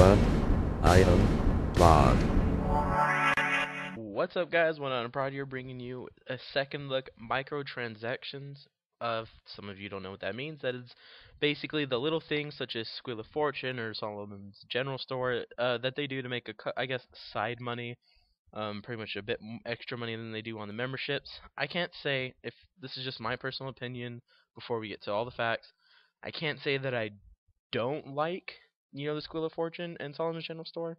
everyone, I am Mod. What's up, guys? I'm proud here bringing you a second look microtransactions. Some of you don't know what that means. That is basically the little things such as Squeal of Fortune or Solomon's General Store that they do to make I guess side money, pretty much a bit extra money than they do on the memberships. I can't say if this is just my personal opinion. Before we get to all the facts, I can't say that I don't like the Squeal of Fortune and Solomon's General Store.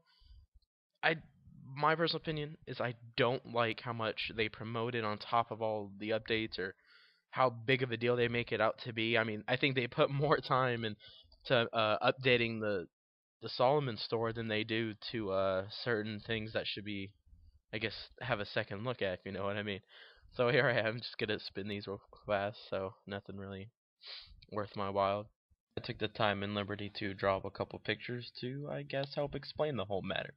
My personal opinion is I don't like how much they promote it on top of all the updates, or how big of a deal they make it out to be. I mean, I think they put more time into updating the Solomon store than they do to certain things that should be, I guess, have a second look at, if you know what I mean. So here I am, just gonna spin these real fast, so nothing really worth my while. I took the time and liberty to draw up a couple pictures to, I guess, help explain the whole matter.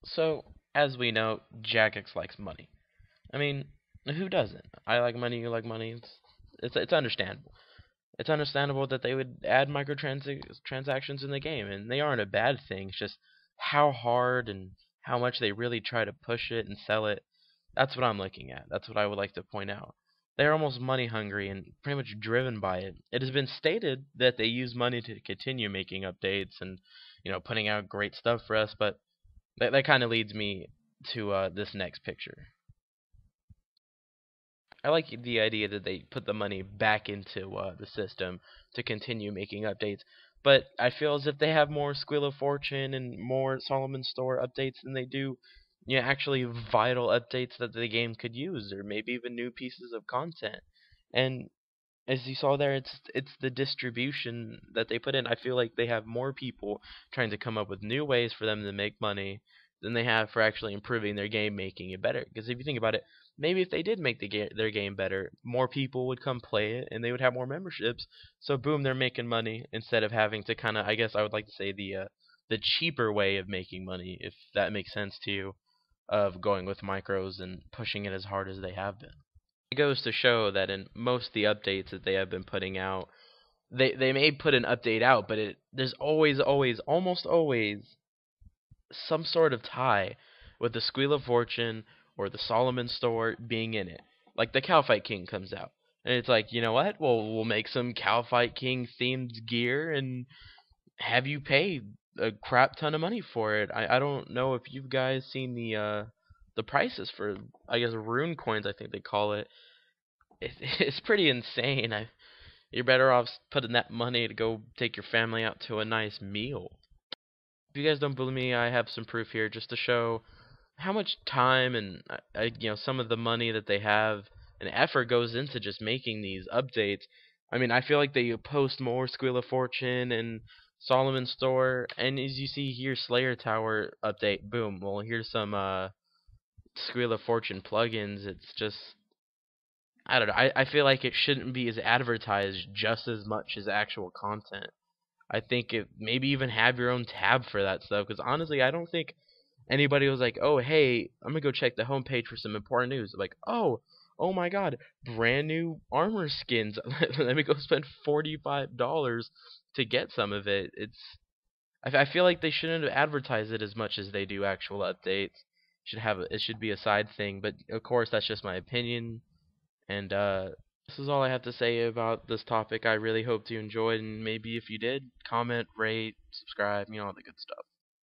So, as we know, jagex likes money. I mean, who doesn't? I like money, you like money. It's understandable. It's understandable that they would add microtransactions in the game, and they aren't a bad thing. It's just how hard and how much they really try to push it and sell it. That's what I'm looking at. That's what I would like to point out. They're almost money hungry and pretty much driven by it. It has been stated that they use money to continue making updates and, putting out great stuff for us, but that kind of leads me to this next picture. I like the idea that they put the money back into the system to continue making updates, but I feel as if they have more Squeal of Fortune and more Solomon Store updates than they do, actually vital updates that the game could use, or maybe even new pieces of content. And as you saw there, it's the distribution that they put in. I feel like they have more people trying to come up with new ways for them to make money than they have for actually improving their game, making it better. Because if you think about it, maybe if they did make their game better, more people would come play it, and they would have more memberships. So boom, they're making money instead of having to kind of, I guess I would like to say, the cheaper way of making money, if that makes sense to you, of going with micros and pushing it as hard as they have been. It goes to show that in most of the updates that they have been putting out, they may put an update out, but there's always, almost always some sort of tie with the Squeal of Fortune or the Solomon Store being in it. Like the Cowfight King comes out, and it's like, you know what? Well, we'll make some Cowfight King themed gear and have you pay a crap ton of money for it. I don't know if you guys seen the prices for, I guess, rune coins, I think they call it. It's pretty insane. You're better off putting that money to go take your family out to a nice meal. If you guys don't believe me, I have some proof here just to show how much time and some of the money that they have and effort goes into just making these updates. I mean, I feel like they post more Squeal of Fortune and Solomon Store, and as you see here, Slayer Tower update, boom. Well, here's some Squeal of Fortune plugins. It's just, I don't know. I feel like it shouldn't be as advertised just as much as actual content. I think maybe even have your own tab for that stuff, because honestly, I don't think anybody was like, oh, hey, I'm gonna go check the homepage for some important news. Like, oh my God, brand new armor skins. Let me go spend $45 to get some of it. I feel like they shouldn't advertise it as much as they do actual updates. It should be a side thing, but of course that's just my opinion. And this is all I have to say about this topic. I really hope you enjoyed, and maybe if you did, comment, rate, subscribe, all the good stuff.